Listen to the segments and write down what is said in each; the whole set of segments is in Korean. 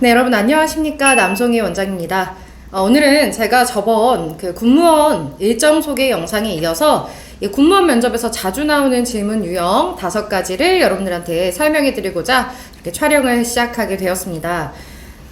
네, 여러분 안녕하십니까? 남송희 원장입니다. 오늘은 제가 저번 그 군무원 일정 소개 영상에 이어서 이 군무원 면접에서 자주 나오는 질문 유형 5가지를 여러분들한테 설명해 드리고자 이렇게 촬영을 시작하게 되었습니다.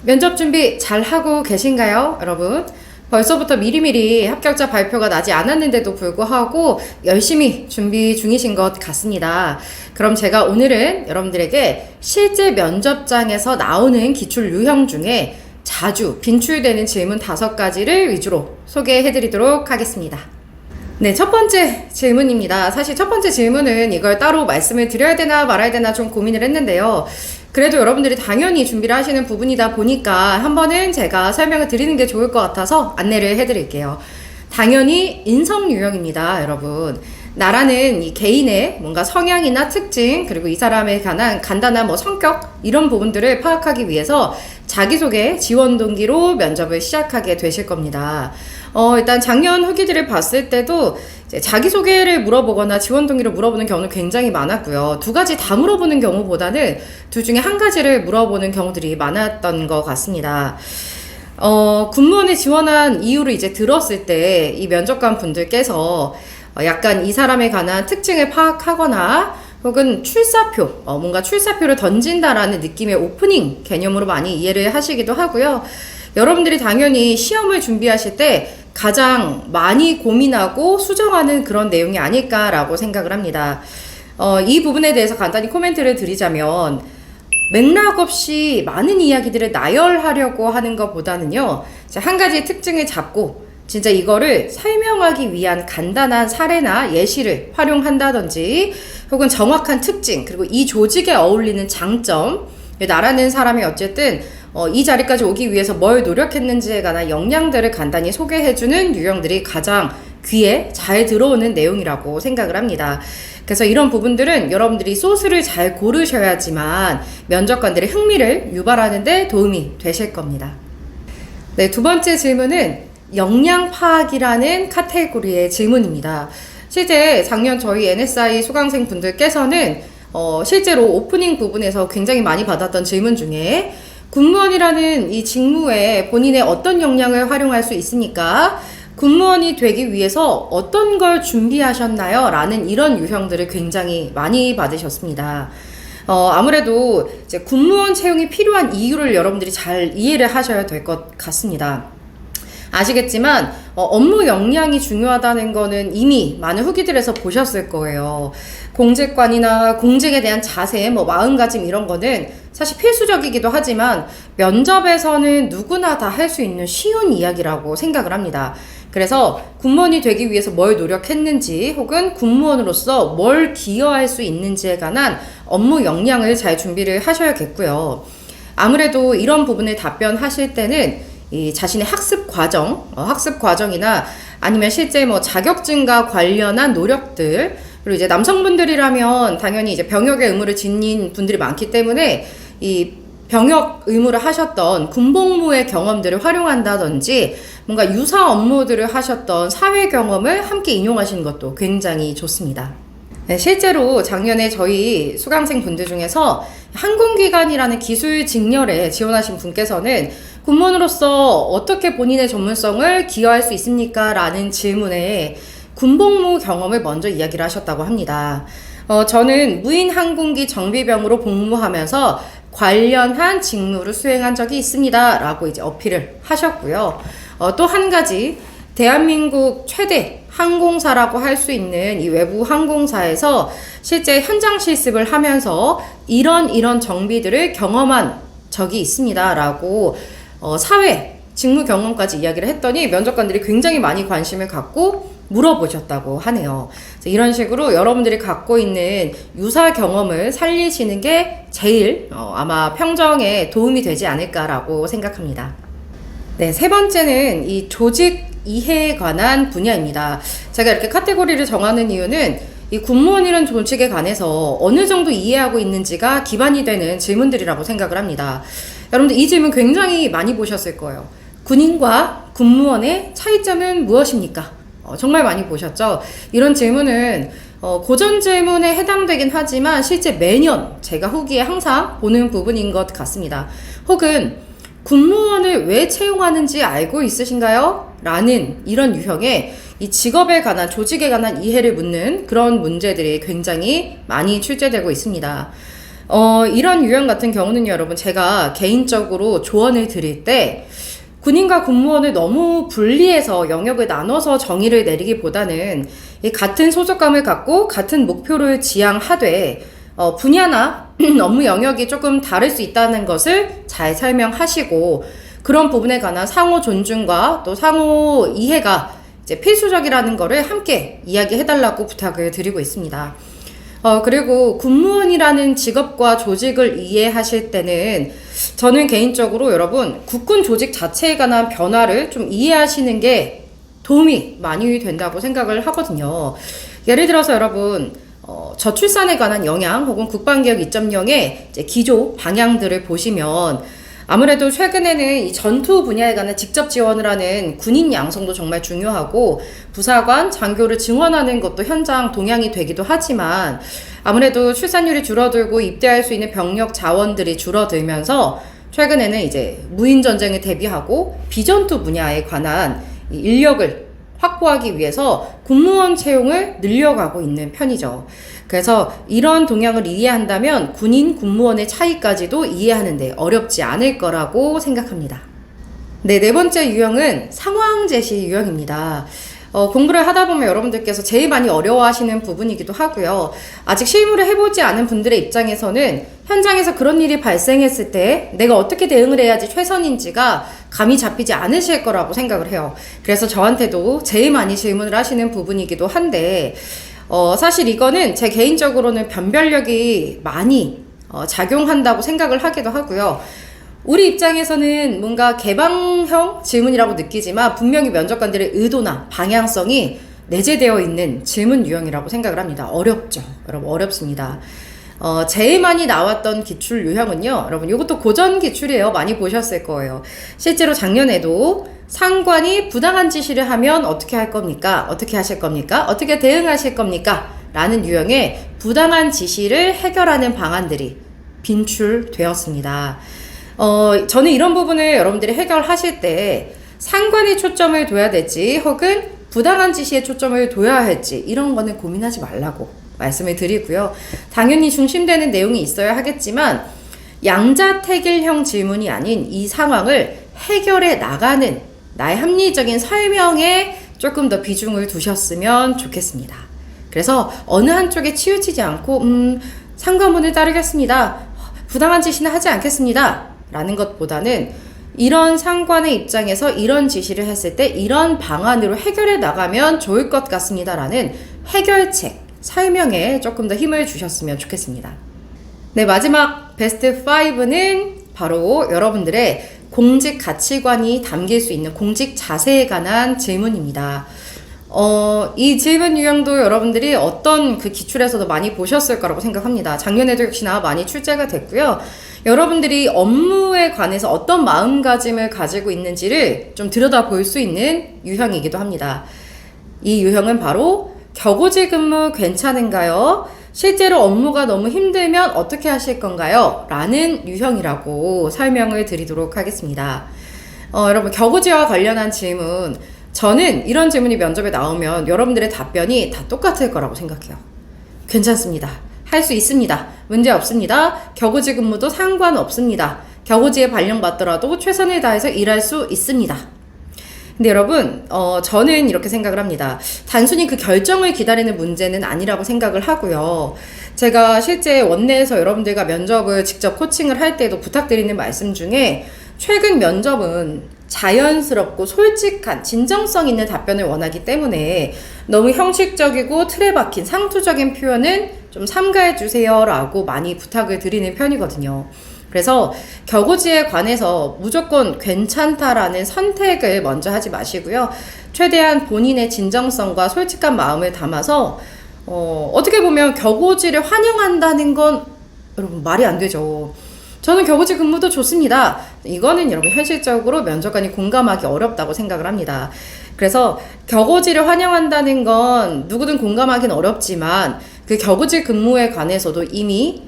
면접 준비 잘 하고 계신가요, 여러분? 벌써부터 미리미리 합격자 발표가 나지 않았는데도 불구하고 열심히 준비 중이신 것 같습니다. 그럼 제가 오늘은 여러분들에게 실제 면접장에서 나오는 기출 유형 중에 자주 빈출되는 질문 5가지를 위주로 소개해 드리도록 하겠습니다. 네, 첫 번째 질문입니다. 사실 첫 번째 질문은 이걸 따로 말씀을 드려야 되나 말아야 되나 좀 고민을 했는데요. 그래도 여러분들이 당연히 준비를 하시는 부분이다 보니까 한 번은 제가 설명을 드리는 게 좋을 것 같아서 안내를 해드릴게요. 당연히 인성 유형입니다, 여러분. 나라는 이 개인의 뭔가 성향이나 특징, 그리고 이 사람에 관한 간단한 성격, 이런 부분들을 파악하기 위해서 자기소개, 지원 동기로 면접을 시작하게 되실 겁니다. 일단 작년 후기들을 봤을 때도 이제 자기소개를 물어보거나 지원 동기를 물어보는 경우는 굉장히 많았고요. 2가지 다 물어보는 경우보다는 둘 중에 한 가지를 물어보는 경우들이 많았던 것 같습니다. 군무원에 지원한 이유를 이제 들었을 때 이 면접관 분들께서 약간 이 사람에 관한 특징을 파악하거나 혹은 출사표, 뭔가 출사표를 던진다라는 느낌의 오프닝 개념으로 많이 이해를 하시기도 하고요. 여러분들이 당연히 시험을 준비하실 때 가장 많이 고민하고 수정하는 그런 내용이 아닐까라고 생각을 합니다. 이 부분에 대해서 간단히 코멘트를 드리자면 맥락 없이 많은 이야기들을 나열하려고 하는 것보다는요, 한 가지 특징을 잡고 진짜 이거를 설명하기 위한 간단한 사례나 예시를 활용한다든지 혹은 정확한 특징, 그리고 이 조직에 어울리는 장점, 나라는 사람이 어쨌든 이 자리까지 오기 위해서 뭘 노력했는지에 관한 역량들을 간단히 소개해주는 유형들이 가장 귀에 잘 들어오는 내용이라고 생각을 합니다. 그래서 이런 부분들은 여러분들이 소스를 잘 고르셔야지만 면접관들의 흥미를 유발하는 데 도움이 되실 겁니다. 네, 2번째 질문은 역량 파악이라는 카테고리의 질문입니다. 실제 작년 저희 NSI 수강생 분들께서는 실제로 오프닝 부분에서 굉장히 많이 받았던 질문 중에 군무원이라는 이 직무에 본인의 어떤 역량을 활용할 수 있습니까? 군무원이 되기 위해서 어떤 걸 준비하셨나요? 라는 이런 유형들을 굉장히 많이 받으셨습니다. 아무래도 이제 군무원 채용이 필요한 이유를 여러분들이 잘 이해를 하셔야 될 것 같습니다. 아시겠지만 업무 역량이 중요하다는 거는 이미 많은 후기들에서 보셨을 거예요. 공직관이나 공직에 대한 자세, 마음가짐 이런 거는 사실 필수적이기도 하지만 면접에서는 누구나 다 할 수 있는 쉬운 이야기라고 생각을 합니다. 그래서 군무원이 되기 위해서 뭘 노력했는지 혹은 군무원으로서 뭘 기여할 수 있는지에 관한 업무 역량을 잘 준비를 하셔야겠고요. 아무래도 이런 부분을 답변하실 때는 이 자신의 학습 과정이나 아니면 실제 자격증과 관련한 노력들, 그리고 이제 남성분들이라면 당연히 이제 병역의 의무를 지닌 분들이 많기 때문에 이 병역 의무를 하셨던 군복무의 경험들을 활용한다든지 뭔가 유사 업무들을 하셨던 사회 경험을 함께 인용하시는 것도 굉장히 좋습니다. 네, 실제로 작년에 저희 수강생 분들 중에서 항공기관이라는 기술 직렬에 지원하신 분께서는 군무원으로서 어떻게 본인의 전문성을 기여할 수 있습니까? 라는 질문에 군복무 경험을 먼저 이야기를 하셨다고 합니다. 저는 무인 항공기 정비병으로 복무하면서 관련한 직무를 수행한 적이 있습니다. 라고 이제 어필을 하셨고요. 또 한 가지, 대한민국 최대 항공사라고 할 수 있는 이 외부 항공사에서 실제 현장 실습을 하면서 이런 정비들을 경험한 적이 있습니다. 라고 사회 직무 경험까지 이야기를 했더니 면접관들이 굉장히 많이 관심을 갖고 물어보셨다고 하네요. 이런 식으로 여러분들이 갖고 있는 유사 경험을 살리시는 게 제일 아마 평정에 도움이 되지 않을까라고 생각합니다. 네, 3번째는 이 조직 이해에 관한 분야입니다. 제가 이렇게 카테고리를 정하는 이유는 이 군무원이라는 조직에 관해서 어느 정도 이해하고 있는지가 기반이 되는 질문들이라고 생각을 합니다. 여러분들 이 질문 굉장히 많이 보셨을 거예요. 군인과 군무원의 차이점은 무엇입니까? 정말 많이 보셨죠? 이런 질문은 고전 질문에 해당되긴 하지만 실제 매년 제가 후기에 항상 보는 부분인 것 같습니다. 혹은 군무원을 왜 채용하는지 알고 있으신가요? 라는 이런 유형의 이 직업에 관한, 조직에 관한 이해를 묻는 그런 문제들이 굉장히 많이 출제되고 있습니다. 이런 유형 같은 경우는 여러분, 제가 개인적으로 조언을 드릴 때 군인과 군무원을 너무 분리해서 영역을 나눠서 정의를 내리기보다는 이 같은 소속감을 갖고 같은 목표를 지향하되 분야나 업무 영역이 조금 다를 수 있다는 것을 잘 설명하시고, 그런 부분에 관한 상호 존중과 또 상호 이해가 이제 필수적이라는 거를 함께 이야기해달라고 부탁을 드리고 있습니다. 그리고 군무원이라는 직업과 조직을 이해하실 때는 저는 개인적으로 여러분, 국군 조직 자체에 관한 변화를 좀 이해하시는 게 도움이 많이 된다고 생각을 하거든요. 예를 들어서 여러분, 저출산에 관한 영향 혹은 국방개혁 2.0의 이제 기조 방향들을 보시면 아무래도 최근에는 이 전투 분야에 관한 직접 지원을 하는 군인 양성도 정말 중요하고, 부사관, 장교를 증원하는 것도 현장 동향이 되기도 하지만, 아무래도 출산율이 줄어들고 입대할 수 있는 병력 자원들이 줄어들면서 최근에는 이제 무인 전쟁을 대비하고 비전투 분야에 관한 인력을 확보하기 위해서 군무원 채용을 늘려가고 있는 편이죠. 그래서 이런 동향을 이해한다면 군인, 군무원의 차이까지도 이해하는데 어렵지 않을 거라고 생각합니다. 네, 네 번째 유형은 상황 제시 유형입니다. 공부를 하다 보면 여러분들께서 제일 많이 어려워하시는 부분이기도 하고요. 아직 실무를 해보지 않은 분들의 입장에서는 현장에서 그런 일이 발생했을 때 내가 어떻게 대응을 해야지 최선인지가 감이 잡히지 않으실 거라고 생각을 해요. 그래서 저한테도 제일 많이 질문을 하시는 부분이기도 한데, 사실 이거는 제 개인적으로는 변별력이 많이 작용한다고 생각을 하기도 하고요. 우리 입장에서는 뭔가 개방형 질문이라고 느끼지만 분명히 면접관들의 의도나 방향성이 내재되어 있는 질문 유형이라고 생각을 합니다. 어렵죠. 여러분, 어렵습니다. 제일 많이 나왔던 기출 유형은요, 여러분, 이것도 고전 기출이에요. 많이 보셨을 거예요. 실제로 작년에도 상관이 부당한 지시를 하면 어떻게 할 겁니까? 어떻게 하실 겁니까? 어떻게 대응하실 겁니까? 라는 유형의 부당한 지시를 해결하는 방안들이 빈출되었습니다. 저는 이런 부분을 여러분들이 해결하실 때 상관에 초점을 둬야 될지 혹은 부당한 지시에 초점을 둬야 할지 이런 거는 고민하지 말라고 말씀을 드리고요. 당연히 중심되는 내용이 있어야 하겠지만 양자택일형 질문이 아닌 이 상황을 해결해 나가는 나의 합리적인 설명에 조금 더 비중을 두셨으면 좋겠습니다. 그래서 어느 한쪽에 치우치지 않고 상관문을 따르겠습니다, 부당한 지시는 하지 않겠습니다 라는 것보다는 이런 상관의 입장에서 이런 지시를 했을 때 이런 방안으로 해결해 나가면 좋을 것 같습니다 라는 해결책, 설명에 조금 더 힘을 주셨으면 좋겠습니다. 네, 마지막 베스트 5는 바로 여러분들의 공직 가치관이 담길 수 있는 공직 자세에 관한 질문입니다. 이 질문 유형도 여러분들이 어떤 그 기출에서도 많이 보셨을 거라고 생각합니다. 작년에도 역시나 많이 출제가 됐고요. 여러분들이 업무에 관해서 어떤 마음가짐을 가지고 있는지를 좀 들여다볼 수 있는 유형이기도 합니다. 이 유형은 바로 격오지 근무 괜찮은가요? 실제로 업무가 너무 힘들면 어떻게 하실 건가요? 라는 유형이라고 설명을 드리도록 하겠습니다. 여러분, 격오지와 관련한 질문, 저는 이런 질문이 면접에 나오면 여러분들의 답변이 다 똑같을 거라고 생각해요. 괜찮습니다. 할 수 있습니다. 문제 없습니다. 격오지 근무도 상관없습니다. 격오지에 발령받더라도 최선을 다해서 일할 수 있습니다. 근데 여러분, 저는 이렇게 생각을 합니다. 단순히 그 결정을 기다리는 문제는 아니라고 생각을 하고요. 제가 실제 원내에서 여러분들과 면접을 직접 코칭을 할 때도 부탁드리는 말씀 중에 최근 면접은 자연스럽고 솔직한 진정성 있는 답변을 원하기 때문에 너무 형식적이고 틀에 박힌 상투적인 표현은 좀 삼가해 주세요 라고 많이 부탁을 드리는 편이거든요. 그래서 격오지에 관해서 무조건 괜찮다라는 선택을 먼저 하지 마시고요. 최대한 본인의 진정성과 솔직한 마음을 담아서 어떻게 보면 격오지를 환영한다는 건 여러분 말이 안 되죠. 저는 격오지 근무도 좋습니다. 이거는 여러분 현실적으로 면접관이 공감하기 어렵다고 생각을 합니다. 그래서 격오지를 환영한다는 건 누구든 공감하기는 어렵지만 그 격오지 근무에 관해서도 이미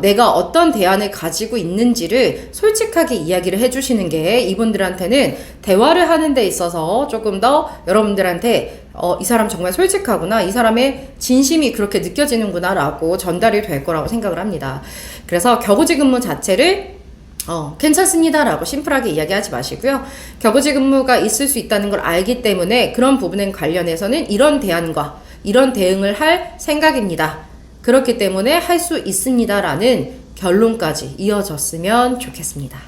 내가 어떤 대안을 가지고 있는지를 솔직하게 이야기를 해주시는 게 이분들한테는 대화를 하는 데 있어서 조금 더 여러분들한테 이 사람 정말 솔직하구나, 이 사람의 진심이 그렇게 느껴지는구나 라고 전달이 될 거라고 생각을 합니다. 그래서 격오지 근무 자체를 괜찮습니다 라고 심플하게 이야기하지 마시고요. 격오지 근무가 있을 수 있다는 걸 알기 때문에 그런 부분에 관련해서는 이런 대안과 이런 대응을 할 생각입니다. 그렇기 때문에 할 수 있습니다 라는 결론까지 이어졌으면 좋겠습니다.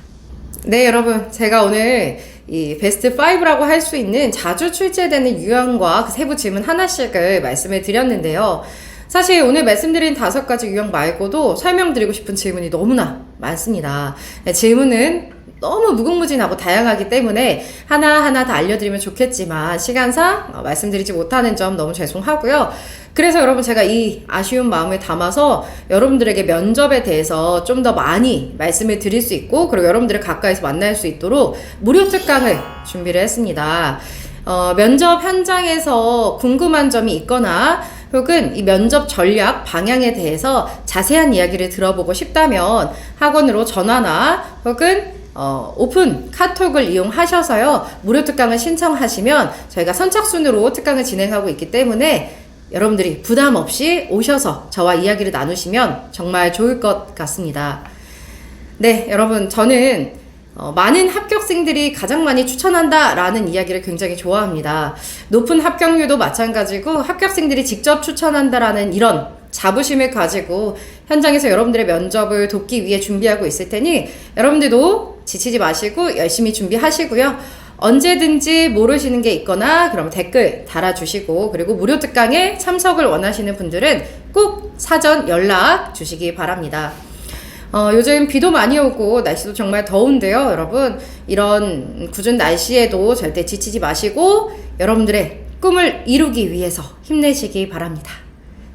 네, 여러분, 제가 오늘 이 베스트 5라고 할 수 있는 자주 출제되는 유형과 그 세부 질문 하나씩을 말씀을 드렸는데요. 사실 오늘 말씀드린 5가지 유형 말고도 설명드리고 싶은 질문이 너무나 많습니다. 질문은 너무 무궁무진하고 다양하기 때문에 하나하나 다 알려드리면 좋겠지만 시간상 말씀드리지 못하는 점 너무 죄송하고요. 그래서 여러분, 제가 이 아쉬운 마음을 담아서 여러분들에게 면접에 대해서 좀 더 많이 말씀을 드릴 수 있고, 그리고 여러분들을 가까이서 만날 수 있도록 무료 특강을 준비를 했습니다. 면접 현장에서 궁금한 점이 있거나 혹은 이 면접 전략 방향에 대해서 자세한 이야기를 들어보고 싶다면 학원으로 전화나 혹은 오픈 카톡을 이용하셔서요, 무료 특강을 신청하시면 저희가 선착순으로 특강을 진행하고 있기 때문에 여러분들이 부담 없이 오셔서 저와 이야기를 나누시면 정말 좋을 것 같습니다. 네, 여러분, 저는 많은 합격생들이 가장 많이 추천한다 라는 이야기를 굉장히 좋아합니다. 높은 합격률도 마찬가지고 합격생들이 직접 추천한다 라는 이런 자부심을 가지고 현장에서 여러분들의 면접을 돕기 위해 준비하고 있을 테니 여러분들도 지치지 마시고 열심히 준비하시고요. 언제든지 모르시는 게 있거나 그럼 댓글 달아주시고, 그리고 무료 특강에 참석을 원하시는 분들은 꼭 사전 연락 주시기 바랍니다. 요즘 비도 많이 오고 날씨도 정말 더운데요, 여러분, 이런 궂은 날씨에도 절대 지치지 마시고 여러분들의 꿈을 이루기 위해서 힘내시기 바랍니다.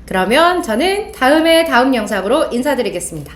그러면 저는 다음 영상으로 인사드리겠습니다.